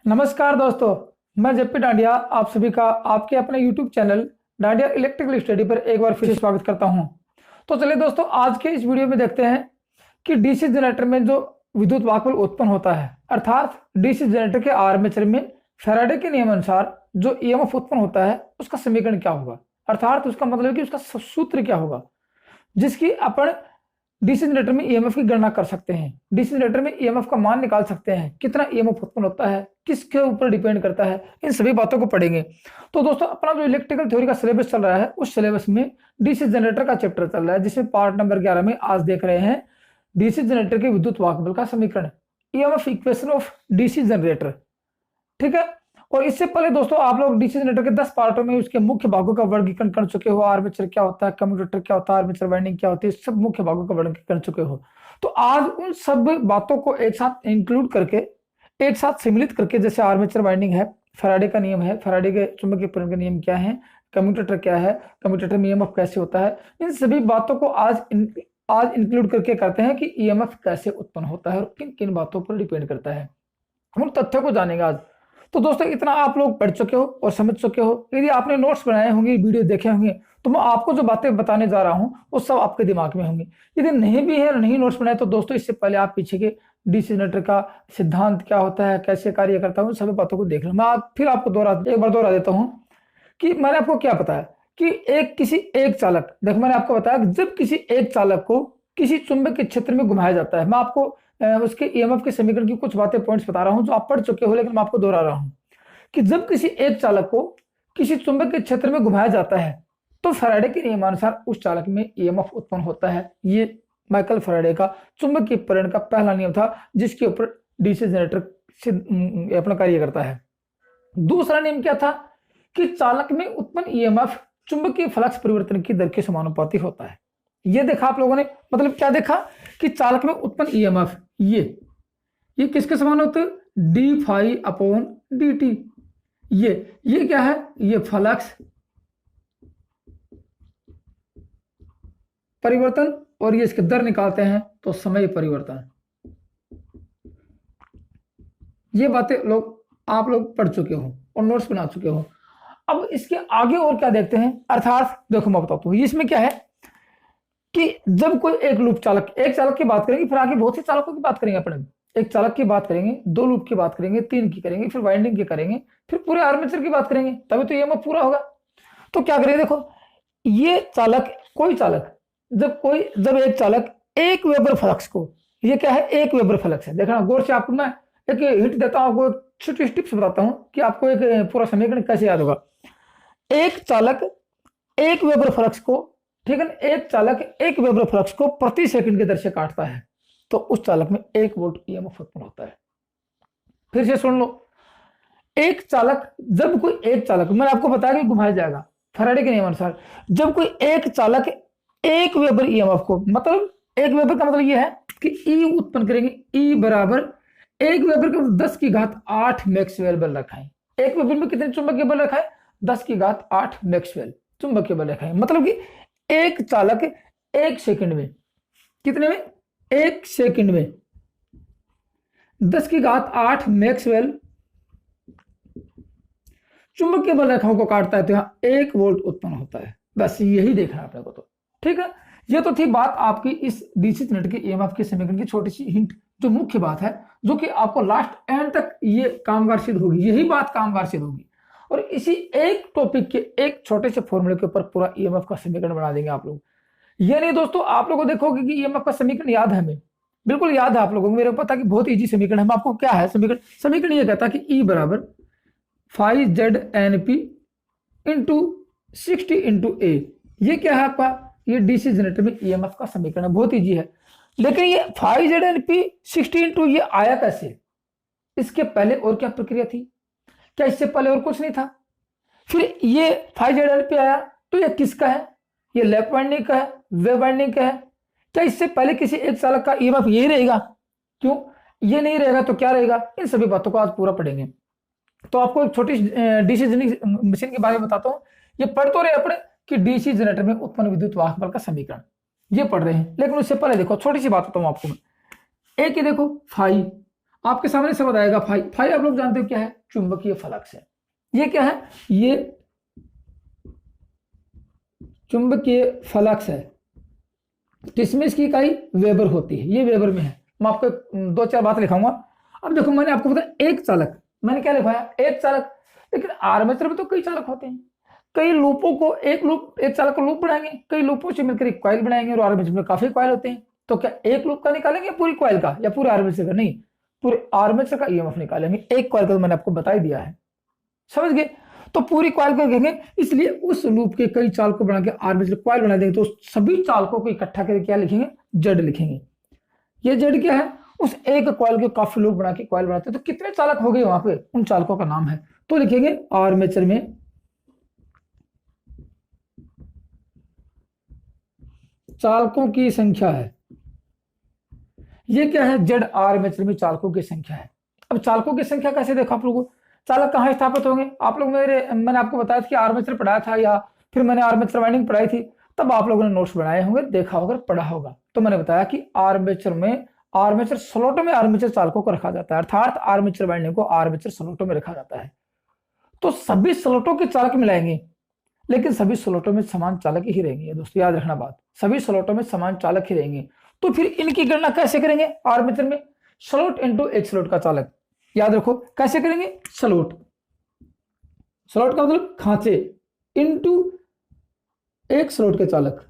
नमस्कार दोस्तों, मैं जेपी डांडिया आप सभी का आपके अपने YouTube channel dandiya electrical study पर एक बार फिर से स्वागत करता हूं। तो चलिए दोस्तों, आज के इस वीडियो में देखते हैं कि डीसी जनरेटर में जो विद्युत वाहक बल उत्पन्न होता है, अर्थात डीसी जनरेटर के आर्मेचर में फैराडे के नियम अनुसार जो ईएमएफ उत्पन्न होता है उसका समीकरण क्या होगा, अर्थात उसका मतलब है कि उसका सूत्र क्या होगा जिसकी अपन डीसी जनरेटर में ईएमएफ की गणना कर सकते हैं। डीसी जनरेटर में ईएमएफ का मान निकाल सकते हैं, कितना ईएमएफ उत्पन्न होता है, किसके ऊपर डिपेंड करता है, इन सभी बातों को पढ़ेंगे। तो दोस्तों, अपना जो इलेक्ट्रिकल थ्योरी का सिलेबस चल रहा है उस सिलेबस में डीसी जनरेटर का चैप्टर चल रहा है, जिसमें पार्ट नंबर 11 में आज देख रहे हैं डीसी जनरेटर के विद्युत वाहक बल का समीकरण, EMF equation of DC generator. ठीक है। और इससे पहले दोस्तों, आप लोग डीसी जनरेटर के 10 पार्टों में उसके मुख्य भागों का वर्गीकरण कर चुके हो। आर्मेचर क्या होता है, कम्यूटेटर क्या होता है, आर्मेचर वाइंडिंग क्या होती है, सब मुख्य भागों का वर्गीकरण कर चुके हो। तो आज उन सब बातों को एक साथ इंक्लूड करके, एक साथ सम्मिलित करके, जैसे आर्मेचर वाइंडिंग है, फैराडे का नियम है, फैराडे के चुंबकीय प्रेरण के नियम क्या है, कम्यूटेटर क्या है, कम्यूटेटर में ईएमएफ कैसे होता है, इन सभी बातों को आज इंक्लूड करके करते हैं कि ईएमएफ कैसे उत्पन्न होता है और किन किन बातों पर डिपेंड करता है। उन तथ्यों को जानेंगे आज। तो दोस्तों, इतना आप लोग पढ़ चुके हो और समझ चुके हो। यदि आपने नोट्स बनाए होंगे, वीडियो देखे होंगे, तो मैं आपको जो बातें बताने जा रहा हूं वो सब आपके दिमाग में होंगी। यदि नहीं भी है, नहीं नोट्स बनाए, तो दोस्तों इससे पहले आप पीछे के डीसी जनरेटर का सिद्धांत क्या होता है, कैसे कार्य करता है, उन सभी बातों को देख लो। मैं फिर आपको एक बार दोहरा देता हूँ कि मैंने आपको क्या बताया कि किसी एक चालक, देखो मैंने आपको बताया कि जब किसी एक चालक को किसी चुंबक के क्षेत्र में घुमाया जाता है, मैं आपको उसके ईएमएफ के समीकरण की कुछ बातें, पॉइंट्स बता रहा हूं जो आप पढ़ चुके हो, लेकिन मैं आपको दोहरा रहा हूं कि जब किसी एक चालक को किसी चुंबक के क्षेत्र में घुमाया जाता है तो फैराडे के नियमानुसार उस चालक में ईएमएफ उत्पन्न होता है। ये माइकल फैराडे का चुंबकीय प्रेरण का पहला नियम था, जिसके ऊपर डीसी जनरेटर अपना कार्य करता है। दूसरा नियम क्या था कि चालक में उत्पन्न ईएमएफ चुंबकीय फ्लक्स परिवर्तन की दर के समानुपाती होता है। ये देखा आप लोगों ने, मतलब क्या देखा कि चालक में उत्पन्न ईएमएफ ये किसके समान होते हैं, d phi upon d t. ये क्या है, ये फ्लक्स परिवर्तन, और ये इसके दर निकालते हैं तो समय परिवर्तन। ये बातें आप लोग पढ़ चुके हो और नोट्स बना चुके हो। अब इसके आगे और क्या देखते हैं, अर्थात देखो मैं बताता हूं इसमें क्या है कि जब कोई एक चालक की बात करेंगे, फिर आगे बहुत से चालकों की बात करेंगे। अपने एक चालक की बात करेंगे, 2 लूप की बात करेंगे, 3 की करेंगे, फिर वाइंडिंग की करेंगे, फिर पूरे आर्मेचर की बात करेंगे, तभी तो ईएमएफ पूरा होगा। तो क्या करेंगे, देखो ये कोई चालक जब एक चालक 1 वेबर फ्लक्स को, ये क्या है, 1 वेबर फ्लक्स है, देखना गौर से। आपको मैं एक हिंट देता हूं, आपको छोटी टिप्स बताता हूं कि आपको एक पूरा समीकरण कैसे याद होगा। एक चालक 1 वेबर फ्लक्स को, ठीक है, एक चालक 1 वेबर फ्लक्स को प्रति सेकंड की दर से काटता है तो उस चालक में 1 वोल्ट ईएमएफ उत्पन्न होता है। फिर से सुन लो, जब कोई एक चालक, मैंने आपको बताया कि घुमाया जाएगा फैराडे के नियम अनुसार, जब कोई एक चालक 1 वेबर ईएमएफ को, मतलब 1 वेबर का मतलब यह है कि ई उत्पन्न करेंगे, ई बराबर 1 वेबर के 10⁸ मैक्सवेल बल रखा है। 1 वेबर में कितने चुंबकीय बल रखा है, 10⁸ मैक्सवेल चुंबकीय बल रखा है। मतलब कि एक चालक 1 सेकंड में, कितने में, 1 सेकंड में 10⁸ मैक्सवेल चुंबकीय बल रेखाओं को काटता है, तो यहां 1 वोल्ट उत्पन्न होता है। बस यही देखना है अपने को। तो ठीक है, ये तो थी बात आपकी इस डीसी जनरेटर के ईएमएफ के समीकरण की छोटी सी हिंट, जो मुख्य बात है, जो कि आपको लास्ट एंड तक ये कामगार सिद्ध होगी, यही बात कामगार सिद्ध होगी। और इसी एक टॉपिक के एक छोटे से फॉर्मूले के ऊपर पूरा ईएमएफ का समीकरण बना देंगे आप लोग। ये नहीं दोस्तों, आप लोगों को देखोगे कि ईएमएफ का समीकरण याद है, हमें बिल्कुल याद है आप लोगों को, मेरे को पता कि बहुत इजी समीकरण है। आपको क्या है समीकरण ये कहता है कि ई बराबर phi Z N P into 60 into A. ये क्या है आपका, ये डीसी जनरेटर में ईएमएफ का समीकरण है, बहुत इजी है। लेकिन ये phi Z N p 60 into ये आया कैसे, इसके पहले और क्या प्रक्रिया थी, क्या इससे पहले और कुछ नहीं था। फिर ये फाई जेड एन पी आया, तो ये किसका है, ये लेफ्ट वाइंडिंग का है, वेव वाइंडिंग का है। क्या इससे पहले किसी एक चालक का ईएमएफ यही रहेगा, क्यों ये नहीं रहेगा तो क्या रहेगा, इन सभी बातों को आज पूरा पढ़ेंगे। तो आपको एक छोटी डीसी मशीन के बारे में बताता हूं। ये पढ़ तो रहे अपने कि डीसी जनरेटर में उत्पन्न विद्युत वाहक बल का समीकरण, ये पढ़ रहे हैं, लेकिन उससे पहले देखो छोटी सी बात बताऊं आपको मैं। एक ही देखो फाई, आपके सामने शब्द आएगा फाई। फाई आप लोग जानते हो क्या है, चुंबकीय फ्लक्स है। ये क्या है, ये चुंबकीय फ्लक्स है, जिसमें इसकी इकाई वेबर होती है। ये वेबर में है। मैं आपको 2-4 बात लिखाऊंगा। अब देखो मैंने आपको बताया एक चालक, मैंने क्या लिखवाया, एक चालक, लेकिन आर्मेचर में तो कई चालक होते हैं। कई लूपों को एक चालक को लूप बनाएंगे, कई लूपों से मिलकर एक कॉइल बनाएंगे, और आर्मेचर में काफी कॉइल होते हैं। तो क्या एक लूप का निकालेंगे पूरी कॉइल का, या पूरे आर्मेचर का? नहीं, पूरे आर्मेचर का ईएमएफ निकालेंगे। एक कॉइल का तो मैंने आपको बता ही दिया है, समझ गए? तो पूरी कॉइल को देखेंगे, इसलिए उस लूप के कई चालकों बना के आर्मेचर कॉइल बना देंगे। तो सभी चालकों को इकट्ठा करके क्या लिखेंगे, जेड लिखेंगे। ये जेड क्या है, उस एक कॉइल के काफी लूप बना के कॉइल बनाते हैं। तो कितने चालक हो गए वहां पे, उन चालकों का नाम है। तो लिखेंगे आर्मेचर में चालकों की संख्या है। ये क्या है, जेड आर्मेचर में चालकों की संख्या है। अब चालकों की संख्या कैसे देखो आप लोगों, चालक कहाँ स्थापित होंगे? आप लोग मैंने आपको बताया था कि आर्मेचर पढ़ाया था, या फिर मैंने आर्मेचर वाइंडिंग पढ़ाई थी, तब आप लोगों ने नोट्स बनाए होंगे, देखा होगा, पढ़ा होगा। तो मैंने बताया कि आर्मेचर स्लॉटों में आर्मेचर चालकों को रखा जाता है, अर्थात आर्मेचर वाइंडिंग को आर्मेचर स्लॉटों में रखा जाता है। तो सभी स्लॉटों के चालक मिलाएंगे, लेकिन सभी स्लॉटों में समान चालक ही रहेंगे। दोस्तों याद रखना बात, सभी स्लॉटों में समान चालक ही रहेंगे। तो फिर इनकी गणना कैसे करेंगे? आर्मेचर में स्लॉट इनटू एक स्लॉट का चालक, याद रखो कैसे करेंगे, स्लॉट का मतलब खांचे, इनटू एक स्लॉट के चालक,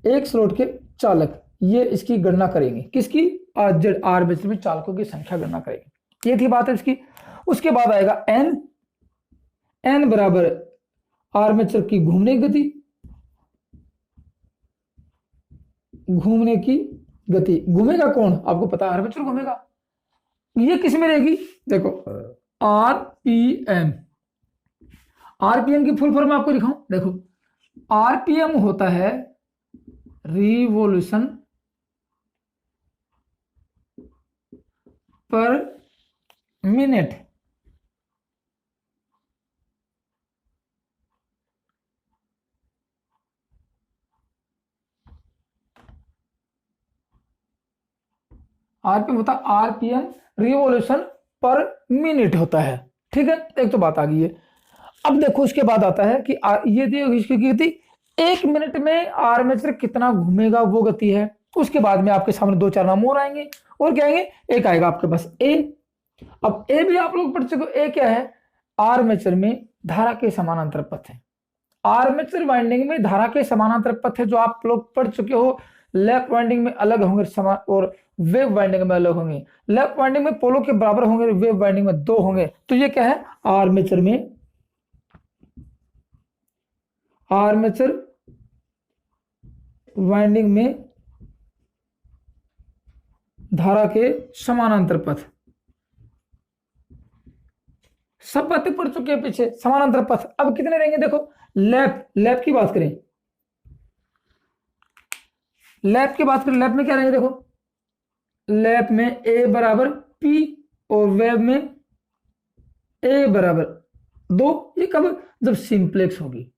एक स्लॉट के चालक, ये इसकी गणना करेंगे। किसकी? आर्मेचर में चालकों की संख्या गणना करेंगे। ये थी बात है इसकी। उसके बाद आएगा एन बराबर आर्मेचर की घूमने की गति। घूमेगा कौन? आपको पता है आर्मेचर घूमेगा। ये किस में रहेगी? देखो आरपीएम। आरपीएम की फुल फॉर्म आपको दिखाऊं, देखो आरपीएम होता है रिवॉल्यूशन पर मिनट। आरपीएम होता है आरपीएम रिवॉल्यूशन पर मिनट होता है। ठीक है, एक तो बात आ गई है। अब देखो उसके बाद आता है कि ये जो इसकी गति 1 मिनट में आर्मेचर कितना घूमेगा वो गति है। उसके बाद में आपके सामने 2-4 नाम और आएंगे, और क्या आएंगे, एक आएगा आपके पास ए। अब ए भी आप लोग पढ़ चुके हो। ए क्या है? आर्मेचर में धारा के समानांतर पथ है। आर्मेचर वाइंडिंग में धारा के समानांतर पथ है, जो आप लोग पढ़ चुके हो। लेफ्ट वाइंडिंग में अलग होंगे और वेव वाइंडिंग में अलग होंगे। लेफ्ट वाइंडिंग में पोलो के बराबर होंगे, वेव वाइंडिंग में 2 होंगे। तो ये क्या है? आर्मेचर वाइंडिंग में धारा के समानांतर पथ। सब बातें पढ़ चुके हैं पीछे, समानांतर पथ। अब कितने रहेंगे? देखो लैप की बात करें, लैप में क्या रहेंगे? देखो लैप में ए बराबर पी और वेव में ए बराबर 2। ये कब? जब सिंप्लेक्स होगी।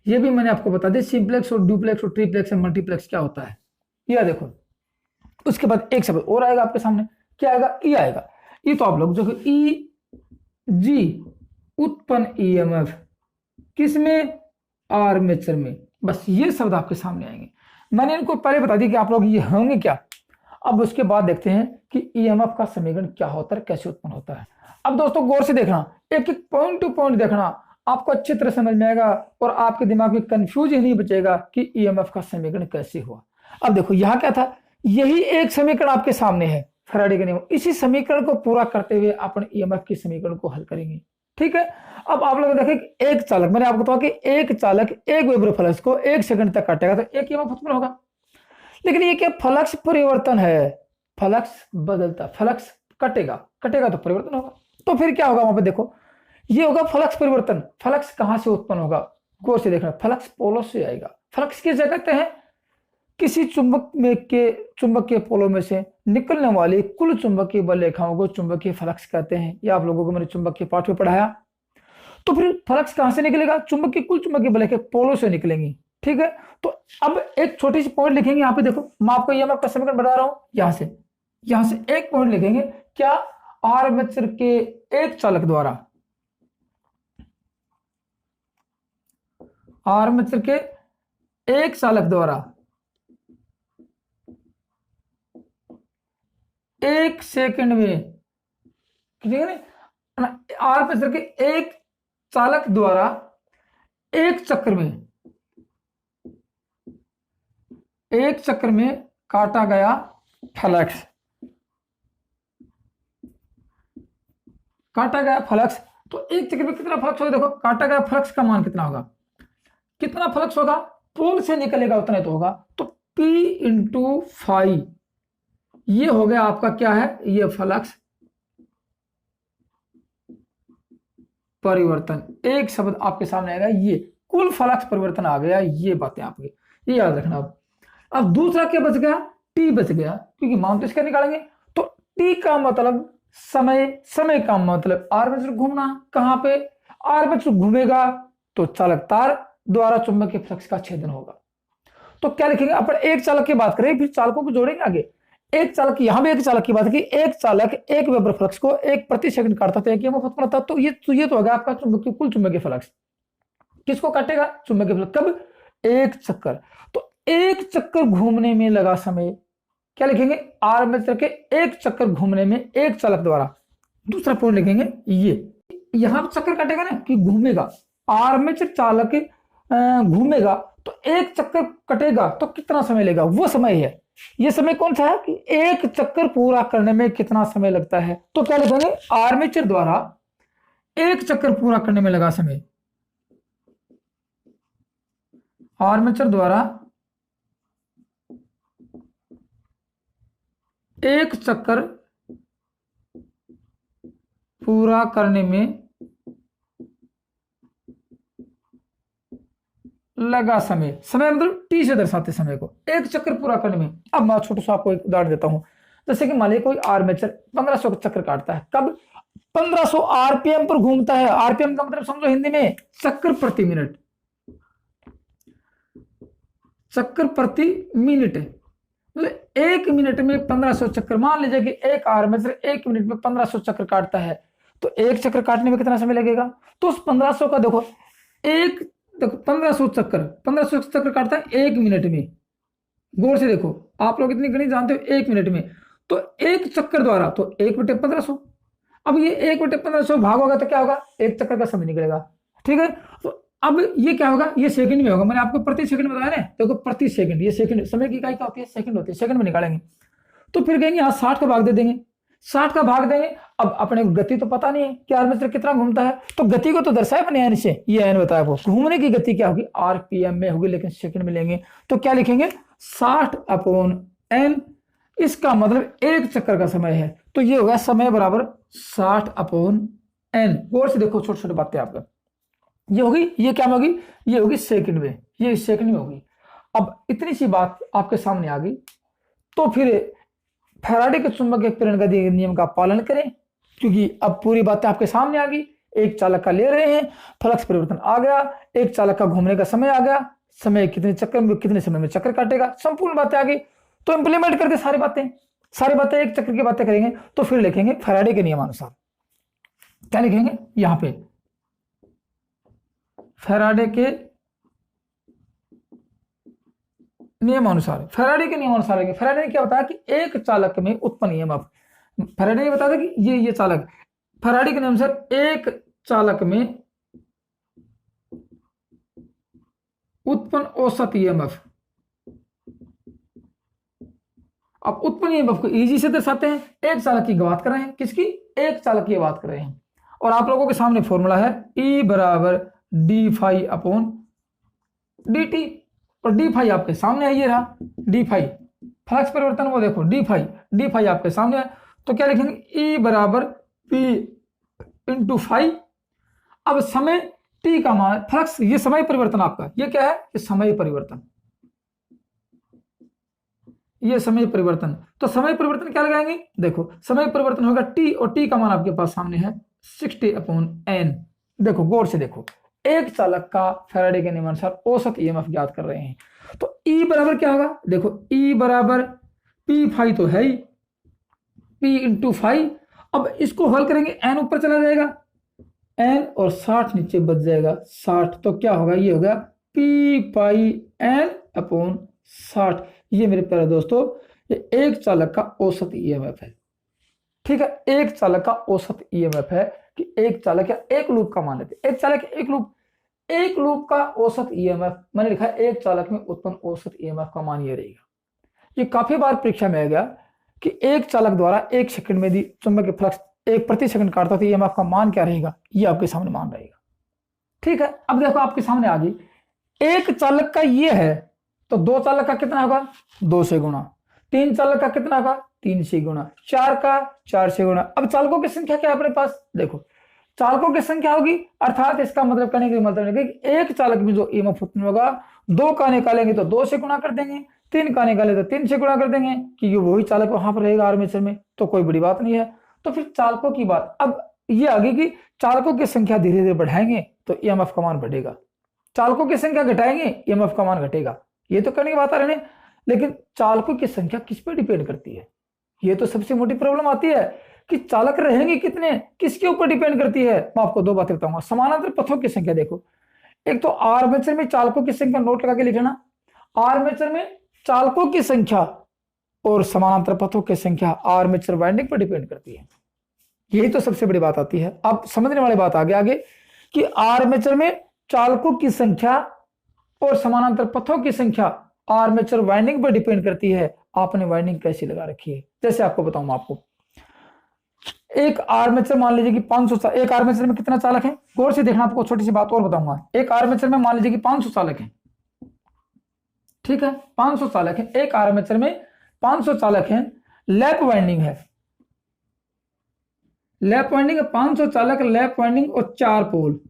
ये भी मैंने आपको बता दिया, सिंप्लेक्स और डुप्लेक्स और ट्रिप्लेक्स और मल्टीप्लेक्स क्या होता है। यह देखो उसके बाद एक शब्द और आएगा आपके सामने, क्या आएगा? ई आएगा। ये तो आप लोग देखो ई जी उत्पन्न ईएमएफ किसमें? आर्मेचर में। बस ये शब्द आपके सामने आएंगे। मैंने इनको पहले बता दिया कि आप लोग ये होंगे क्या। अब उसके बाद देखते हैं कि ईएमएफ का समीकरण क्या होता है, कैसे उत्पन्न होता है। अब दोस्तों गौर से देखना, एक एक पॉइंट टू पॉइंट देखना, आपको अच्छी तरह समझ में आएगा और आपके दिमाग में कंफ्यूज ही नहीं बचेगा कि ईएमएफ का समीकरण कैसे हुआ। अब देखो यहां क्या था, यही एक समीकरण आपके सामने है, फैराडे के नियम। इसी समीकरण को पूरा करते हुए अपन ईएमएफ के समीकरण को हल करेंगे। ठीक है, अब आप लोग देखें एक चालक, मैंने आपको कहा कि एक चालक एक वेबर फ्लक्स को 1 सेकंड तक काटेगा तो एक ईएमएफ उत्पन्न होगा। लेकिन ये क्या? फ्लक्स परिवर्तन है, फ्लक्स बदलता, फ्लक्स कटेगा तो परिवर्तन होगा। तो फिर क्या होगा वहां पर? देखो ये होगा फ्लक्स परिवर्तन। फ्लक्स कहां से उत्पन्न होगा? गौर से देखना, फ्लक्स पोलो से आएगा। फ्लक्स किस जगह कहते हैं? किसी चुंबक के पोलो में से निकलने वाली कुल चुंबकीय बल रेखाओं को चुंबकीय फ्लक्स कहते हैं। यह आप लोगों को मैंने चुंबकीय पाठ में पढ़ाया। तो फिर फ्लक्स कहां से निकलेगा? कुल चुंबकीय बल रेखा पोलो से निकलेंगी। ठीक है, तो अब एक छोटी सी पॉइंट लिखेंगे यहाँ पे, देखो मैं आपको ये मैं समीकरण बता रहा हूं, यहां से एक पॉइंट लिखेंगे, क्या आर्मेचर के एक चालक द्वारा, आर्मेचर के एक चालक द्वारा एक सेकंड में, ठीक है ना, आर्मेचर के एक चालक द्वारा एक चक्र में काटा गया फ्लक्स, तो एक चक्र में कितना फ्लक्स होगा, देखो काटा गया फ्लक्स का मान कितना होगा, कितना फ्लक्स होगा, पोल से निकलेगा उतना ही तो होगा, तो P इंटू फाई, ये हो गया आपका क्या है, ये फ्लक्स परिवर्तन, एक शब्द आपके सामने आएगा, ये कुल फ्लक्स परिवर्तन आ गया, ये बातें आपकी ये याद रखना। अब दूसरा क्या बच गया, टी बच गया, क्योंकि मान तो इसका निकालेंगे, तो टी का मतलब समय का मतलब आर्मेचर घूमना, कहां पे आर्मेचर घूमेगा तो चालक तार द्वारा चुंबकीय फ्लक्स का छेदन होगा। तो क्या लिखेंगे, अपन एक चालक की बात करें, फिर चालकों को जोड़ेंगे आगे। एक चालक, यहां भी एक चालक की बात की, एक चालक एक वेबर फ्लक्स को 1 प्रति सेकंड काटता था, तो ये तो होगा आपका चुंबकीय, कुल चुंबकीय फ्लक्स। किसको काटेगा, चुंबकीय फ्लक्स, कब, एक चक्कर। तो एक चक्कर घूमने में लगा समय, क्या लिखेंगे, आर्मेचर के एक चक्कर घूमने में एक चालक द्वारा, दूसरा पॉइंट लिखेंगे ये, यहां पर चक्कर काटेगा ना कि घूमेगा, आर्मेचर चालक घूमेगा तो एक चक्कर कटेगा तो कितना समय लेगा, वो समय है, ये समय कौन सा है कि एक चक्कर पूरा करने में कितना समय लगता है। तो क्या लिखेंगे, आर्मेचर द्वारा एक चक्कर पूरा करने में लगा समय, आर्मेचर द्वारा एक चक्कर पूरा करने में लगा समय मतलब टी से दर्शाते समय को, एक चक्कर पूरा करने में। अब मैं छोटा सा आपको एक उदाहरण देता हूं, जैसे कि मान लीजिए कोई आर्मेचर 1500 चक्कर काटता है, कब, 1500 आरपीएम पर घूमता है, आरपीएम का मतलब समझो हिंदी में चक्कर प्रति मिनट, चक्कर प्रति मिनट है, मतलब एक मिनट में 1500 चक्कर। मान लीजिए कि एक आर्मेचर एक मिनट में 1500 चक्कर काटता है, तो एक चक्कर काटने में कितना समय लगेगा, तो उस 1500 का देखो, एक देखो 1500 चक्कर काटता है एक मिनट में, गौर से देखो, आप लोग इतनी गणित जानते हो, एक मिनट में, तो एक चक्कर द्वारा तो 1/1500, अब ये 1/1500 भाग होगा तो क्या होगा, एक चक्कर का समय निकलेगा, ठीक है। तो अब ये क्या होगा, ये सेकंड में होगा, मैंने आपको प्रति सेकंड बताया ना, देखो प्रति सेकंड, ये सेकंड, समय की इकाई क्या होती है, सेकंड होती है, सेकंड में निकालेंगे, तो फिर कहेंगे यहाँ 60 का भाग दे देंगे, 60 का भाग देंगे। अब अपने को गति तो पता नहीं है कि आर्मेचर कितना घूमता है, तो गति को तो दर्शाया मैंने एन से, ये एन बताया वो, घूमने की गति क्या होगी, आरपीएम में होगी, लेकिन सेकंड में लेंगे, तो क्या लिखेंगे, 60/n, इसका मतलब एक चक्कर का समय है, तो ये होगा समय बराबर 60/n। गौर से देखो, छोटी छोटी बातें आपका, ये होगी, ये क्या होगी, ये होगी सेकंड में, ये सेकंड में होगी। अब इतनी सी बात आपके सामने आ गई, तो फिर फैराडे के चुंबकीय प्रेरण गति नियम का पालन करें, क्योंकि अब पूरी बातें आपके सामने आ गई, एक चालक का ले रहे हैं, फ्लक्स परिवर्तन आ गया, एक चालक का घूमने का समय आ गया, समय कितने चक्कर में, कितने समय में चक्कर काटेगा, संपूर्ण बातें आ गई। तो इंप्लीमेंट करके सारी बातें एक चक्र की बातें करेंगे, तो फिर लिखेंगे फैराडे के नियमानुसार, क्या लिखेंगे यहां पे, फैराडे के नियमानुसार, फैराडे के नियमानुसार है। फैराडे ने क्या बताया कि एक चालक में उत्पन्न ईएमएफ, फैराडे ने बताया कि ये चालक, फैराडे के नियमानुसार एक चालक में उत्पन्न औसत ईएमएफ, अब उत्पन्न ईएमएफ को इजी से दर्शाते हैं, एक चालक की बात कर रहे हैं, किसकी, एक चालक की बात कर रहे हैं, और आप लोगों के सामने फॉर्मूला है E बराबर d∅/dt, और d∅ आपके सामने है, ये रहा d∅, फ्लक्स परिवर्तन वो देखो d∅ आपके सामने है, तो क्या लिखेंगे, E बराबर P/φ। अब समय t का मान, फ्लक्स, ये समय परिवर्तन आपका, ये क्या है, ये समय परिवर्तन, ये समय परिवर्तन, तो समय परिवर्तन क्या लगाएंगे, देखो समय परिवर्तन होगा t, और t का मान आपके पास सामने है 60/n। देखो गौर से देखो, एक चालक का फैराडे के नियमानुसार औसत ईएमएफ ज्ञात कर रहे हैं। तो ई बराबर क्या होगा, देखो ई बराबर पी फाई तो है ही, पी इंटू फाई। अब इसको हल करेंगे, एन ऊपर चला जाएगा, एन और 60 नीचे बच जाएगा 60, तो क्या होगा, ये होगा पी पाई एन अपॉन 60। ये मेरे प्यारे दोस्तों ये एक चालक का औसत ईएमएफ है। ठीक है, एक चालक का औसत ईएमएफ है कि एक चालक या एक लूप का मान लेते, एक चालक एक लूप का औसत ईएमएफ मैंने लिखा है, एक चालक में उत्पन्न औसत ईएमएफ का मान ये रहेगा। ये काफी बार परीक्षा में आ गया कि एक चालक द्वारा 1 सेकंड में यदि चुंबकीय फ्लक्स 1 प्रति सेकंड काटता तो ईएमएफ का मान क्या रहेगा, ये आपके सामने मान रहेगा। ठीक है, अब देखो आपके सामने आ गई, एक चालक का ये है तो 2 चालक का कितना होगा, 2 से गुणा, 3 चालक का कितना होगा, 3 से गुणा, 4 का 4 से गुणा। अब चालकों की संख्या क्या है अपने पास, देखो चालकों की संख्या होगी, अर्थात इसका मतलब करने का मतलब है कि एक चालक में जो ईएमएफ उत्पन्न होगा, 2 का निकालेंगे तो 2 से गुणा कर देंगे, 3 का निकाले तो 3 से गुणा कर देंगे, क्योंकि वही चालक वहां पर रहेगा आर्मेचर में, तो कोई बड़ी बात नहीं है। तो फिर चालकों की बात अब ये आ गई कि चालकों की संख्या धीरे धीरे बढ़ाएंगे तो ईएमएफ का मान बढ़ेगा, चालकों की संख्या घटाएंगे ईएमएफ का मान घटेगा। ये तो करने की बात आ रही है, लेकिन चालकों की संख्या किस पे डिपेंड करती है, ये तो सबसे मोटी प्रॉब्लम आती है कि चालक रहेंगे कितने, किसके ऊपर डिपेंड करती है। मैं आपको 2 बातें बताऊंगा। समानांतर पथों की संख्या देखो, एक तो आर्मेचर में चालकों की संख्या नोट लगा के लिखना, आर्मेचर में चालकों की संख्या और समानांतर पथों की संख्या आर्मेचर वाइंडिंग पर डिपेंड करती है। यही तो सबसे बड़ी बात आती है। अब समझने वाली बात आगे कि आर्मेचर में चालकों की संख्या और समानांतर पथों की संख्या आर्मेचर वाइंडिंग पर डिपेंड करती है। आपने वाइंडिंग कैसी लगा रखी है, जैसे आपको बताऊं, आपको एक आर्मेचर मान लीजिए कि 500, एक आर्मेचर में कितना चालक है, गौर से देखना, आपको छोटी सी बात और बताऊंगा। एक आर्मेचर में मान लीजिए कि 500 चालक है, ठीक है, 500 चालक है, एक आर्मेचर में 500 चालक है, लैप वाइंडिंग है, लैप वाइंडिंग 500 चालक, लैप वाइंडिंग और 4 पोल,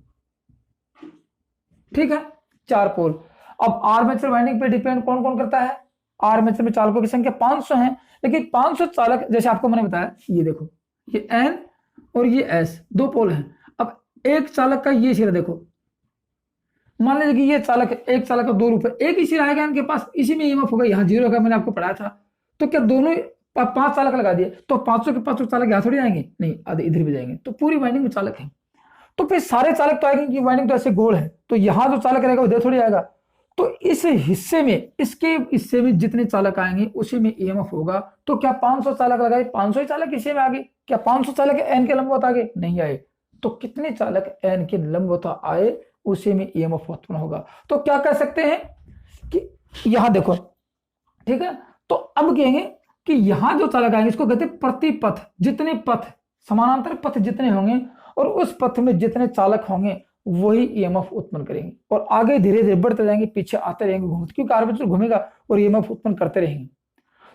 ठीक है, 4 पोल। अब आर्मेचर वाइंडिंग पे डिपेंड कौन कौन करता है, आर्मेचर में चालकों की संख्या 500 है, लेकिन 500 चालक, जैसे आपको मैंने बताया, ये देखो ये N और ये S 2 पोल हैं। अब एक चालक का ये सिरा देखो, मान लीजिए कि ये चालक, एक चालक का 2 रुपए, एक ही सिरा आएगा इनके पास, इसी में ईएमएफ होगा, यहाँ 0 का मैंने आपको पढ़ाया था। तो क्या दोनों 5 चालक लगा दिए तो 500 के 500 चालक यहाँ थोड़ी आएंगे, नहीं, आधे इधर भी जाएंगे, तो पूरी वाइंडिंग में चालक है। तो फिर सारे चालक तो आएंगे कि वाइंडिंग तो ऐसे गोल है, तो यहाँ जो चालक रहेगा उधर थोड़ी आएगा। तो इस हिस्से में, इसके हिस्से में जितने चालक आएंगे उसी में ईएमएफ होगा। तो क्या 500 चालक लगाए, 500 ही चालक हिस्से में आ गए, क्या 500 चालक एन के लंबवत आगे नहीं आए, तो कितने चालक एन के लंबवत आए उसी में ईएमएफ उत्पन्न होगा। तो क्या कह सकते हैं कि यहां देखो, ठीक है, तो अब कहेंगे कि यहां जो चालक आएंगे इसको कहते हैं प्रति पथ, जितने पथ समानांतर पथ जितने होंगे और उस पथ में जितने चालक होंगे वही ईएमएफ उत्पन्न करेंगे, और आगे धीरे धीरे बढ़ते जाएंगे, पीछे आते रहेंगे घूमते, क्योंकि आर्मेचर घूमेगा और ईएमएफ उत्पन्न करते रहेंगे।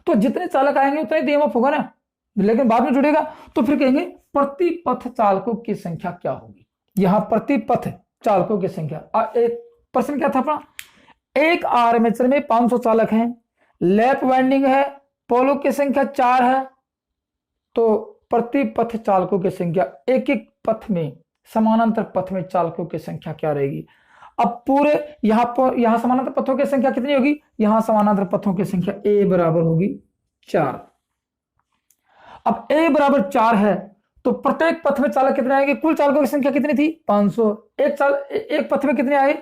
तो जितने चालक आएंगे उतना ही ईएमएफ होगा ना, लेकिन बाद में जुड़ेगा। तो फिर कहेंगे प्रति पथ चालकों की संख्या क्या होगी, यहां प्रति पथ चालकों की संख्या। एक प्रश्न क्या था अपना, एक आर्मेचर में 500 चालक हैं, लैप वाइंडिंग है, पोलों की संख्या 4 है, तो प्रति पथ चालकों की संख्या, एक एक पथ में समानांतर पथ में चालकों की संख्या क्या रहेगी। अब पूरे यहां समानांतर पथों की संख्या कितनी होगी, यहां समानांतर पथों की संख्या A बराबर होगी 4। अब A बराबर 4 है तो प्रत्येक पथ में चालक कितने आएंगे, कुल चालकों की संख्या कितनी थी 500, एक पथ में कितने आए,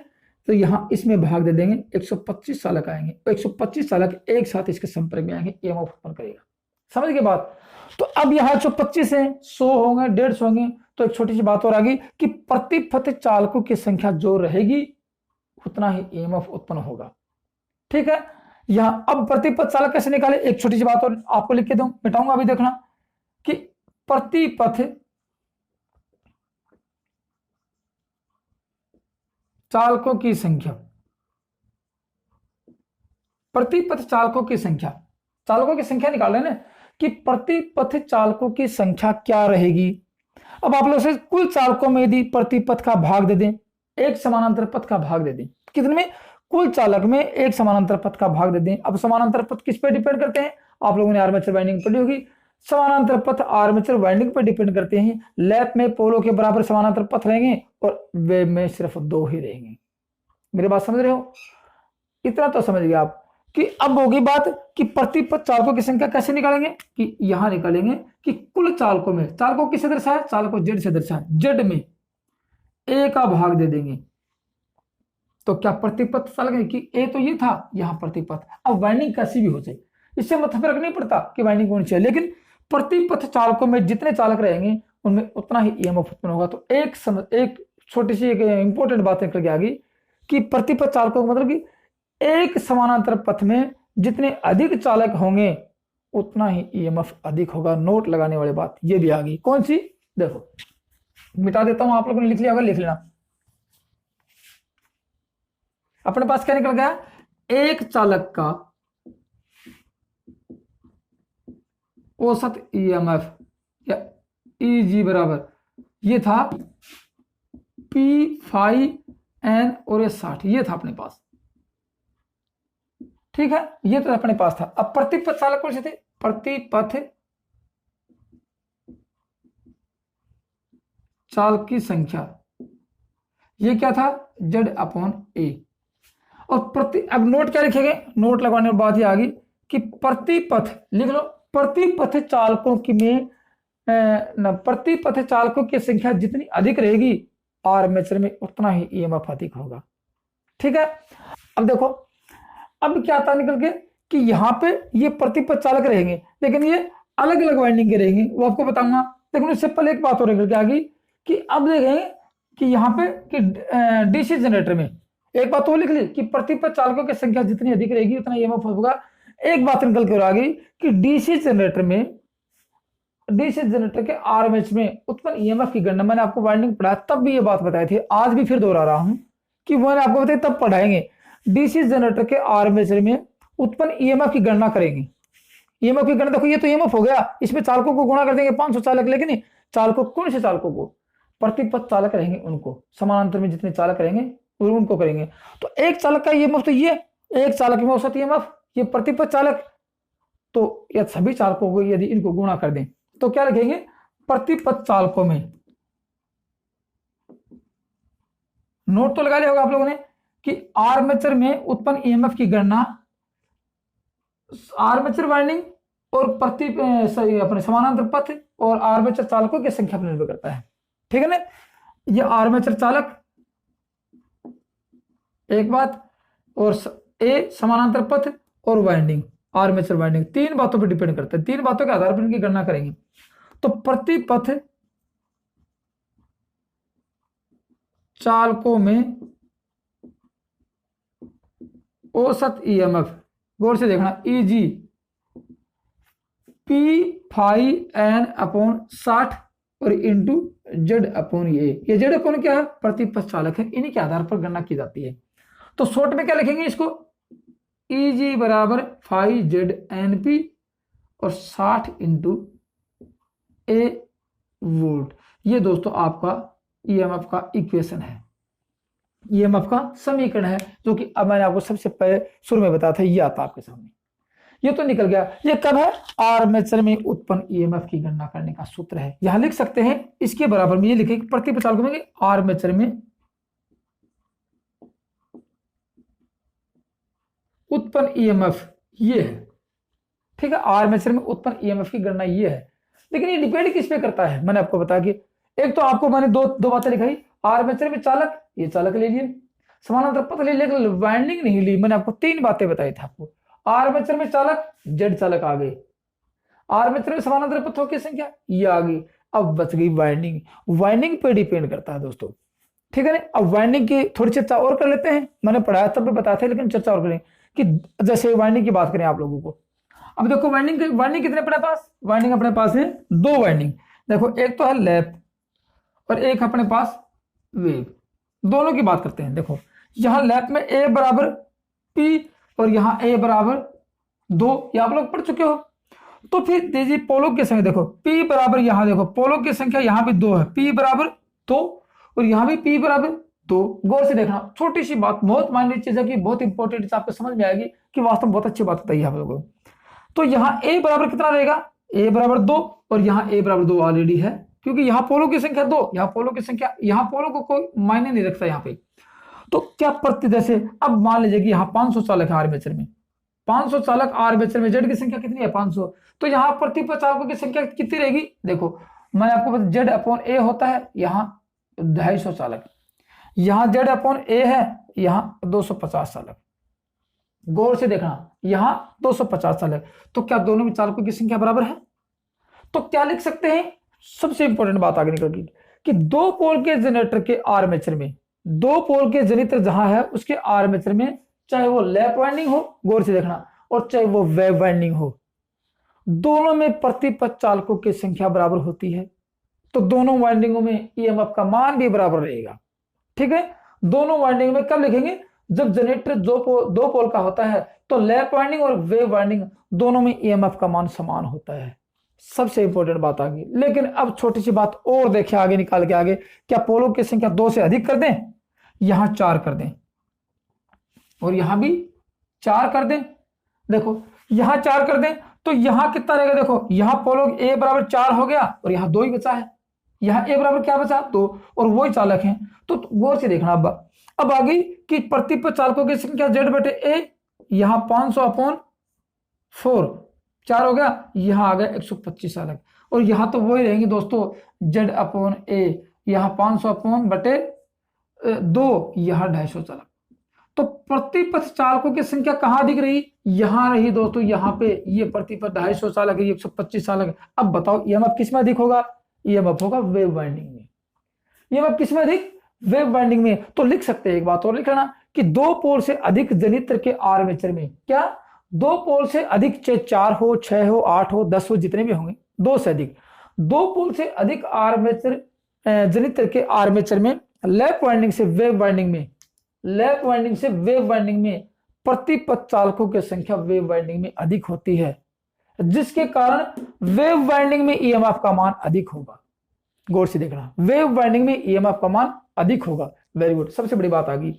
तो यहां इसमें भाग दे देंगे, 125 चालक आएंगे, 125 चालक एक साथ इसके संपर्क में आएंगे, ईएमएफ उत्पन्न करेगा। समझ के बात। तो अब यहाँ 125 है, 100 होंगे, 150 होंगे, तो एक छोटी सी बात और आ गई कि प्रति पथ चालकों की संख्या जो रहेगी उतना ही ईएमएफ उत्पन्न होगा। ठीक है, यहां अब प्रति पथ चालक कैसे निकाले, एक छोटी सी बात और आपको लिख के दूं, मिटाऊंगा अभी, देखना कि प्रति पथ चालकों की संख्या, प्रति पथ चालकों की संख्या, चालकों की संख्या निकाल रहे ना कि प्रति पथ चालकों की संख्या क्या रहेगी। अब आप लोग से कुल चालकों में यदि प्रति पथ का भाग दे दें, एक समानांतर पथ का भाग दे दें, कितने में, कुल चालक में एक समानांतर पथ का भाग दे दें। अब समानांतर पथ किस पे डिपेंड करते हैं, आप लोगों ने आर्मेचर वाइंडिंग पढ़ी होगी, समानांतर पथ आर्मेचर वाइंडिंग पर डिपेंड करते हैं। लैप में पोलो के बराबर समानांतर पथ रहेंगे और वेब में सिर्फ 2 ही रहेंगे। मेरी बात समझ रहे हो? इतना तो समझ गए आप कि अब होगी बात कि प्रति पथ चालकों की संख्या कैसे निकालेंगे, कि यहां निकालेंगे कि कुल चालकों में, चालकों किसे दर्शाया, चालकों जेड से दर्शाया, जेड में ए का भाग दे देंगे। तो क्या प्रतिपथ चालक है कि ए तो ये था, यहां प्रतिपथ। अब वाइंडिंग कैसी भी हो जाए, इससे मतलब फर्क नहीं पड़ता कि वाइंडिंग कौन सी है, लेकिन प्रतिपथ चालकों में जितने चालक रहेंगे उनमें उतना ही ईएमएफ उत्पन्न होगा। तो एक छोटी सी एक इंपॉर्टेंट बात निकल के आ गई कि प्रतिपथ चालकों का मतलब कि एक समानांतर पथ में जितने अधिक चालक होंगे उतना ही ईएमएफ अधिक होगा। नोट लगाने वाली बात ये भी आ गई। कौन सी? देखो मिटा देता हूं, आप लोगों ने लिख लिया होगा, लिख लेना। अपने पास क्या निकल गया, एक चालक का औसत ईएमएफ या ईजी बराबर ये था P5N और ये 60, ये था अपने पास। ठीक है, ये तो अपने पास था। अब प्रतिपथ चालक कौन से थे? प्रतिपथ चालक की संख्या ये क्या था, Z/A। और अब नोट क्या लिखेंगे, नोट लगवाने के बाद ये आ गई कि प्रतिपथ लिख लो, प्रतिपथ चालकों की में प्रतिपथ चालकों की संख्या जितनी अधिक रहेगी आर्मेचर में उतना ही ईएमएफ अधिक होगा। ठीक है, अब देखो अब क्या आता निकल के कि यहां पे ये प्रतिपथ चालक रहेंगे लेकिन ये अलग अलग वाइंडिंग के रहेंगे, वो आपको बताऊंगा। लेकिन उससे पहले एक बात और निकल के आ गई कि अब देखेंगे कि यहाँ पे कि डीसी जनरेटर में एक बात वो लिख ली कि प्रतिपथ चालकों की संख्या जितनी अधिक रहेगी उतना ईएमएफ होगा। एक बात निकल के आ गई कि डीसी जनरेटर के आर्मेचर में उत्पन्न ईएमएफ की गणना, मैंने आपको वाइंडिंग पढ़ाया तब भी ये बात बताई थी, आज भी फिर दोहरा रहा हूं कि मैंने आपको बताया तब पढ़ाएंगे। डीसी जनरेटर के आर्मेचर में उत्पन्न ईएमएफ की गणना करेंगे। ईएमएफ की गणना देखो, ये तो ईएमएफ हो गया, इसमें चालकों को गुणा कर देंगे 500 चालक, लेकिन चालकों कौन से चालकों को, प्रतिपथ चालक रहेंगे उनको, समानांतर में जितने चालक रहेंगे उनको करेंगे। तो एक चालक का ईएमएफ तो ये, एक चालक में औसत ईएमएफ ये प्रतिपथ चालक, तो या सभी चालकों को यदि इनको गुणा कर दें तो क्या लिखेंगे, प्रतिपथ चालकों में। नोट तो लगा लिया होगा आप लोगों ने कि आर्मेचर में उत्पन्न ईएमएफ की गणना आर्मेचर वाइंडिंग और अपने समानांतर पथ और आर्मेचर चालकों की संख्या पर निर्भर करता है। ठीक है ना, ये आर्मेचर चालक एक बात, और ए समानांतर पथ और वाइंडिंग आर्मेचर वाइंडिंग, तीन बातों पर डिपेंड करता है। तीन बातों के आधार पर इनकी गणना करेंगे। तो प्रतिपथ चालकों में औसत ईएमएफ, गौर से देखना, ईजी P5N/60 और इंटू Z/A। ये Z/ क्या है, प्रतिपथ चालक है, इन्हीं के आधार पर गणना की जाती है। तो शॉर्ट में क्या लिखेंगे इसको, ईजी बराबर 5ZNP और 60 इंटू A वोल्ट। ये दोस्तों आपका ईएमएफ का इक्वेशन है, ईएमएफ का समीकरण है, जो कि अब मैंने आपको सबसे पहले शुरू में बताया था, ये आता आपके सामने। ये तो निकल गया। ये कब है, आर्मेचर में उत्पन्न ईएमएफ की गणना करने का सूत्र है। यहां लिख सकते हैं इसके बराबर में, ये लिखे प्रतिपथ चालकों में आर्मेचर में उत्पन्न ईएमएफ ये है। ठीक है, आर्मेचर में उत्पन्न ईएमएफ की गणना ये है। लेकिन ये डिपेंड किस पे करता है, मैंने आपको बताया कि एक तो आपको मैंने दो बातें लिखाई, आर्मेचर में चालक, ये चालक ले लिए, समानांतर पथ ले लिए, वाइंडिंग नहीं ली। मैंने आपको तीन बातें बताई थी आपको। आर्मेचर में चालक, जेड चालक आ गए, आर्मेचर में समानांतर पथों की संख्या ये आ गई। अब बच गई वाइंडिंग, वाइंडिंग पे डिपेंड करता है दोस्तों। ठीक है ना, अब वाइंडिंग की थोड़ी चर्चा और कर लेते हैं, मैंने पढ़ाया तब भी बताया था, लेकिन चर्चा और करें कि जैसे वाइंडिंग की बात करें आप लोगों को। अब देखो वाइंडिंग कितने अपने पास, वाइंडिंग अपने पास है दो वाइंडिंग। देखो एक तो है लैप और एक अपने पास वेव, दोनों की बात करते हैं। देखो यहां लैप में ए बराबर P और यहां ए बराबर 2, ये आप लोग पढ़ चुके हो। तो फिर दीजिए पोलो की संख्या, देखो P बराबर, यहां देखो पोलो की संख्या यहां भी 2 है, P बराबर 2 और यहां भी P बराबर 2। गौर से देखना, छोटी सी बात, बहुत मायने चीज है कि बहुत इंपॉर्टेंट, आपको समझ में आएगी कि वास्तव में बहुत अच्छी बात बताई है आप लोगों को। तो यहां ए बराबर कितना रहेगा, ए बराबर 2 और यहाँ ए बराबर 2 ऑलरेडी है, क्योंकि यहाँ पोलों की संख्या 2, यहाँ पोलों की संख्या, यहाँ पोलों को कोई मायने नहीं रखता यहाँ पे। तो क्या प्रति, जैसे अब मान लीजिए कि यहाँ 500 चालक है आर्मेचर में, 500 चालक आर्मेचर में, जेड की संख्या कितनी है 500, तो यहाँ प्रति चालकों की संख्या कितनी रहेगी, देखो मैंने आपको बता, जेड अपॉन ए होता है, यहाँ 250 चालक, यहाँ जेड अपॉन ए है, यहाँ 250 चालक, गौर से देखना, यहाँ 250 चालक, तो क्या दोनों में चालकों की संख्या बराबर है? तो क्या लिख सकते हैं, सबसे इंपॉर्टेंट बात आगे निकल गई कि दो पोल के जनरेटर के आर्मेचर में, दो पोल के जनरेटर जहां है उसके आर्मेचर में, चाहे वो लैप वाइंडिंग हो, गौर से देखना, और चाहे वो वेव वाइंडिंग हो, दोनों में प्रतिपथ चालकों की संख्या बराबर होती है, तो दोनों वाइंडिंगों में ईएमएफ का मान भी बराबर रहेगा। ठीक है, दोनों वाइंडिंग में कब लिखेंगे, जब जनरेटर दो पोल का होता है तो लैप वाइंडिंग और वेव वाइंडिंग दोनों में ईएमएफ का मान समान होता है। सबसे इंपॉर्टेंट बात आ गई। लेकिन अब छोटी सी बात और देखें आगे निकाल के, आगे क्या पोलों की संख्या 2 से अधिक कर दें, यहां 4 कर दें और यहां भी 4 कर दें, देखो यहां 4 कर दें तो यहां कितना रहेगा, देखो यहां पोलो ए बराबर 4 हो गया और यहां 2 ही बचा है, यहां ए बराबर क्या बचा 2 और वही चालक हैं। तो गौर से देखना, अब आ गई कि प्रतिपथ चालकों की संख्या जेड बटे ए, यहां 500 अपॉन 4 4 हो गया, यहां आ गया 125 चालक, और यहां तो वही रहेंगे दोस्तों जेड अपॉन ए, यहां 500 अपॉन बटे 2, यहां 250 चालक। तो प्रतिपथ चालकों की संख्या कहां दिख रही, यहां रही दोस्तों, यहां पे ये प्रतिपथ 250 चालक है, 125 चालक। अब बताओ ईएमएफ किस में अधिक होगा, ईएमएफ होगा वेव वाइंडिंग में। ईएमएफ किस में अधिक, वेव वाइंडिंग में। तो लिख सकते हैं, एक बात और लिख लेना कि दो पोल से अधिक जनित्र के आर्मेचर में, क्या दो पोल से अधिक, चाहे 4 हो 6 हो 8 हो 10 हो, जितने भी होंगे, 2 से अधिक, दो पोल से अधिक आर्मेचर जनित्र के आर्मेचर में लैप वाइंडिंग से वेव वाइंडिंग में, लैप वाइंडिंग से वेव वाइंडिंग में प्रतिपथ चालकों की संख्या वेव वाइंडिंग में अधिक होती है, जिसके कारण वेव वाइंडिंग में ईएमएफ का मान अधिक होगा। गौर से देखना, वेव वाइंडिंग में ईएमएफ का मान अधिक होगा। वेरी गुड, सबसे बड़ी बात आ गई।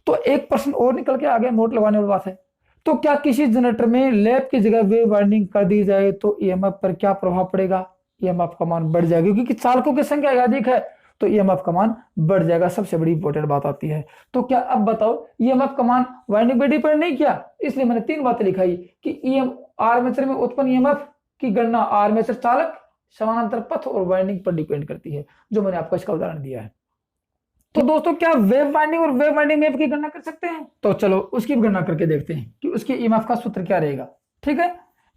तो एक प्रश्न और निकल के आ गया, नोट लगाने वाली बात है। तो क्या किसी जनरेटर में लैप की जगह वेव वाइंडिंग कर दी जाए तो ईएमएफ पर क्या प्रभाव पड़ेगा, ईएमएफ का मान बढ़ जाएगा, क्योंकि चालकों की संख्या अधिक है तो ईएमएफ का मान बढ़ जाएगा। सबसे बड़ी इंपॉर्टेंट बात आती है। तो क्या अब बताओ ईएमएफ का मान वाइंडिंग पर डिपेंड नहीं किया, इसलिए मैंने 3 बातें लिखाई कि आर्मेचर में उत्पन्न ईएमएफ की गणना आर्मेचर चालक, समानांतर पथ और वाइंडिंग पर डिपेंड करती है, जो मैंने आपको इसका उदाहरण दिया है। तो दोस्तों क्या वेव वाइंडिंग और वेव वाइंडिंग में की गणना कर सकते हैं, तो चलो उसकी भी गणना करके देखते हैं कि उसके ईएमएफ का सूत्र क्या रहेगा। ठीक है,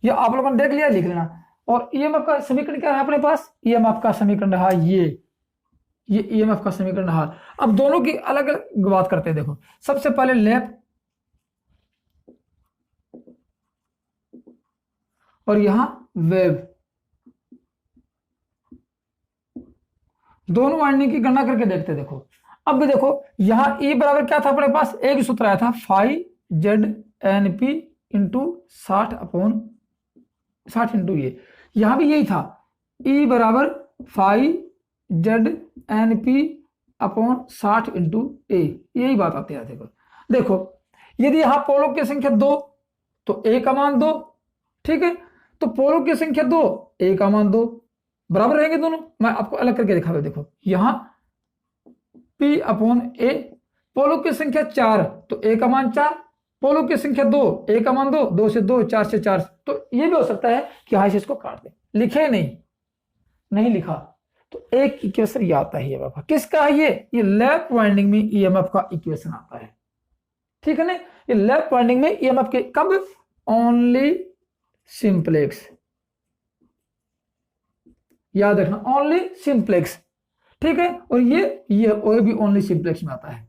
ये आप लोगों ने देख लिया, लिख लेना। और ईएमएफ का समीकरण क्या है अपने पास, ईएमएफ का समीकरण रहा ये ईएमएफ का समीकरण रहा। अब दोनों की अलग अलग बात करते हैं। देखो सबसे पहले लैप और यहां वेव, दोनों वाइंडिंग की गणना करके देखते हैं। देखो अब भी देखो यहां ई बराबर क्या था अपने पास, एक सूत्र आया था phi Z N P into 60 upon 60 into ये, यहां भी यही था, ई बराबर phi Z N P upon 60 into A, यही बात आती है। देखो यदि यहां पोलों की संख्या 2 तो ए का मान 2, ठीक है, तो पोलों की संख्या 2, ए का मान 2, बराबर रहेंगे दोनों। मैं आपको अलग करके दिखा दूं, देखो यहां P अपॉन ए, पोलों की संख्या 4 तो ए का मान 4, पोलों की संख्या 2, ए का मान 2, 2 से 2, 4 से 4, तो ये भी हो सकता है कि हाँ इसको काट दे, लिखे नहीं लिखा, तो एक इक्वेशन ये आता है, ये किसका है, ये लैप वाइंडिंग में ईएमएफ का इक्वेशन आता है। ठीक है ना, ये लैप वाइंडिंग में ईएमएफ के कब, ओनली सिंप्लेक्स, याद रखना ओनली सिंप्लेक्स। ठीक है, और ये भी ओनली सिंप्लेक्स में आता है,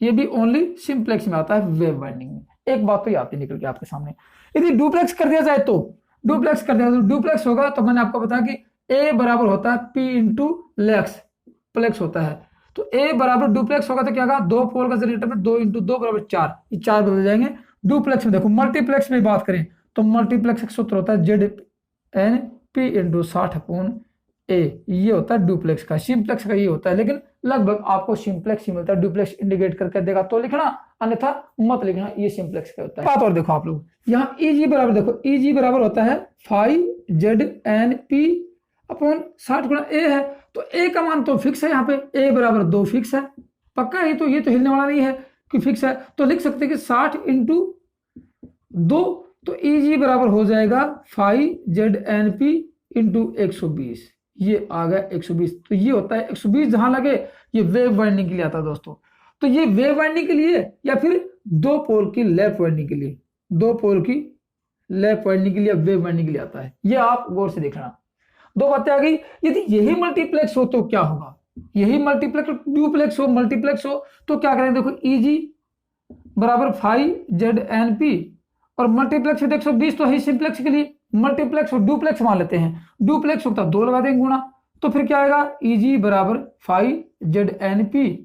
ये भी ओनली सिंप्लेक्स में आता है वेव वाइंडिंग में। एक बात तो आती निकल के आपके सामने, यदि डुप्लेक्स कर दिया जाए तो डुप्लेक्स कर दिया, तो डुप्लेक्स होगा तो मैंने आपको बताया कि ए बराबर होता है पी इंटू लेक्स, प्लेक्स होता है, तो ए बराबर डुप्लेक्स होगा तो क्या होगा, 2 पोल का जनरेटर में 2 इंटू 2 बराबर 4, ये 4 बदल जाएंगे। डुप्लेक्स में देखो, मल्टीप्लेक्स में बात करें तो मल्टीप्लेक्स का सूत्र होता है Z N P into 60 upon A, ये होता है डुप्लेक्स का। सिंप्लेक्स का ये होता है, लेकिन लगभग आपको सिंप्लेक्स ही मिलता है। डुप्लेक्स इंडिकेट करके देगा तो लिखना, अन्यथा मत लिखना। ये सिंप्लेक्स का होता है। बात और देखो आप लोग, यहाँ ईजी बराबर देखो, ईजी बराबर होता है 5ZNP अपॉन 60 गुणा ए है। तो ए का मान तो फिक्स है, यहाँ पे ए बराबर 2 फिक्स है, पक्का है। तो ये तो हिलने वाला नहीं है कि फिक्स है। तो लिख सकते हैं कि 60 इंटू 2, तो ईजी बराबर हो जाएगा 5ZNP इंटू 120। ये आ गया 120। तो ये होता है 120 जहां लगे, ये वेव वाइंडिंग के लिए आता है दोस्तों। तो ये वेव वाइंडिंग के लिए या फिर दो पोल की लैप वाइंडिंग के लिए, दो पोल की लैप वाइंडिंग के लिए, वेव वाइंडिंग के लिए आता है। ये आप गौर से देखना। दो बातें आ गई। यदि यही मल्टीप्लेक्स हो तो क्या होगा, यही मल्टीप्लेक्स डुप्लेक्स हो, मल्टीप्लेक्स हो तो क्या करेंगे, देखो ईजी बराबर 5ZNP और मल्टीप्लेक्स 120 तो है सिंप्लेक्स के लिए। मल्टीप्लेक्स और डुप्लेक्स मान लेते हैं, डुप्लेक्स होता है 2 लगा देंगे गुणा, तो फिर क्या आएगा, ईजी बराबर 5ZNP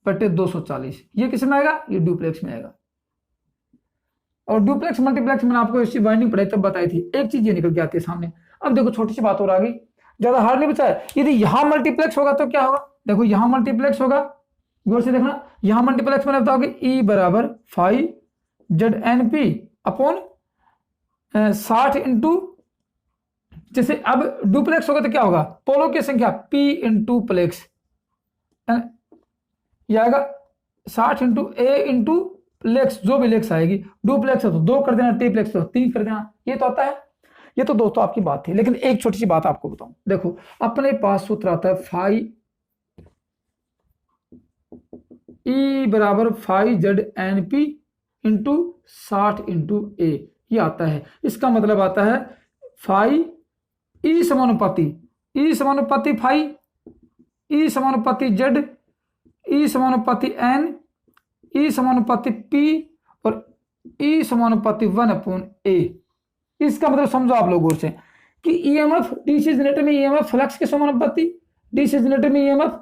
बटे 240। ये किस में आएगा, ये डुप्लेक्स में आएगा। और डुप्लेक्स मल्टीप्लेक्स मैंने आपको इसकी बाइंडिंग पढ़ाई तब बताई थी। एक चीज ये निकल के आती है सामने। अब देखो छोटी सी बात और आ गई, ज्यादा हार्ड नहीं बचा है। यदि यहां मल्टीप्लेक्स होगा तो क्या होगा, देखो यहां मल्टीप्लेक्स होगा, गौर से देखना। यहां मल्टीप्लेक्स मैंने बताओगे ई बराबर 5ZNP अपॉन 60 इंटू, जैसे अब डुप्लेक्स होगा तो क्या होगा, पोलों की संख्या P इंटू प्लेक्स, यह आएगा 60 इंटू ए इंटू प्लेक्स, जो भी लेक्स आएगी। डुप्लेक्स है तो 2 कर देना, ट्रिप्लेक्स तो 3 कर देना। ये तो आता है। ये तो दोस्तों आपकी बात थी, लेकिन एक छोटी सी बात आपको बताऊं। देखो अपने पास सूत्र आता है 5 E बराबर 5ZNP इंटू 60 इंटू ए, ये आता है। इसका मतलब आता है 5 E समानुपाती, E समानुपाती 5, E समानुपाती Z, E समानुपाती N, E समानुपाती P और E समानुपाती 1 अपॉन A। इसका मतलब समझो आप लोग और से कि ईएमएफ डीसी जनरेटर में ईएमएफ फ्लक्स के समानुपाती, डीसी जनरेटर में ईएमएफ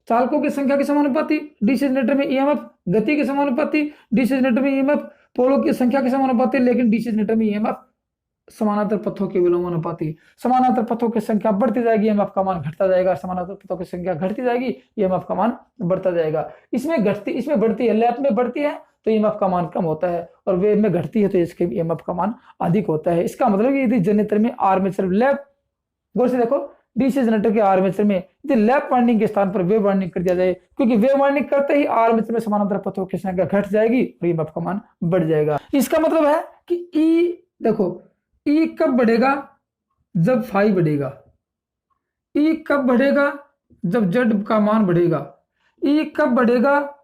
चालकों की संख्या के समानुपाती, डीसी जनरेटर में ईएमएफ गति के समानुपाती, डीसी जनरेटर में ईएमएफ पोलों की संख्या के समानुपाती, लेकिन डीसी जनरेटर में ईएमएफ समानांतर पथों के विलोमानुपाती। समानांतर पथों की संख्या बढ़ती जाएगी, ईएमएफ का मान घटता जाएगा। समानांतर पथों की संख्या घटती जाएगी, ईएमएफ का मान बढ़ता जाएगा। इसमें घटती, इसमें बढ़ती है, लैप में बढ़ती है तो ईएमएफ का मान कम होता है, और वेव में घटती है तो इसके ईएमएफ का मान अधिक होता है। इसका मतलब यदि जनरेटर में आर्मेचर लैप, गौर से देखो डीसी जनरेटर के आर्मेचर में यदि लैप वाइंडिंग के स्थान पर वेव वाइंडिंग कर दिया जाए, क्योंकि वेव वाइंडिंग करते ही आर्मेचर में समानांतर पथों की संख्या घट जाएगी और ईएमएफ का मान बढ़ जाएगा। इसका मतलब है कि ई, देखो ई कब बढ़ेगा, जब फाई बढ़ेगा। ई कब बढ़ेगा, जब जेड का मान बढ़ेगा। ई कब बढ़ेगा,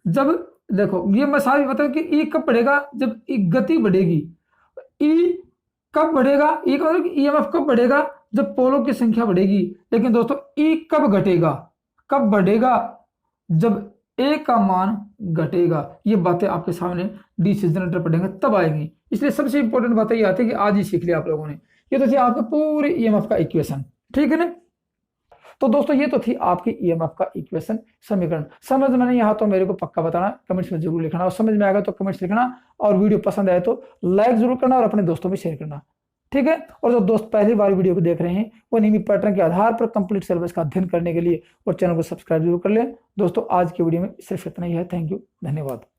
जब, देखो ये मैं साफ बताऊं कि ई कब बढ़ेगा, जब ई गति बढ़ेगी। ई कब बढ़ेगा, ई का मतलब ईएमएफ कब बढ़ेगा, जब पोलों की संख्या बढ़ेगी। लेकिन दोस्तों ई कब घटेगा, कब बढ़ेगा, जब ए का मान घटेगा। ये बातें आपके सामने डीसी जनरेटर पढ़ेंगे तब आएंगी। इसलिए सबसे इंपॉर्टेंट बातें ये आती है कि आज ही सीख लिया आप लोगों ने। ये तो थी आपके पूरे ईएमएफ का इक्वेशन, ठीक है ना। तो दोस्तों ये तो थी आपकी ईएमएफ का इक्वेशन, समीकरण। समझ में नहीं आया तो मेरे को पक्का बताना, कमेंट्स में जरूर लिखना, और समझ में आएगा तो कमेंट्स लिखना, और वीडियो पसंद आए तो लाइक जरूर करना और अपने दोस्तों में शेयर करना, ठीक है। और जो दोस्त पहली बार वीडियो को देख रहे हैं वो नियमित पैटर्न के आधार पर कंप्लीट सिलेबस का अध्ययन करने के लिए और चैनल को सब्सक्राइब जरूर कर लें। दोस्तों आज की वीडियो में सिर्फ इतना ही है। थैंक यू, धन्यवाद।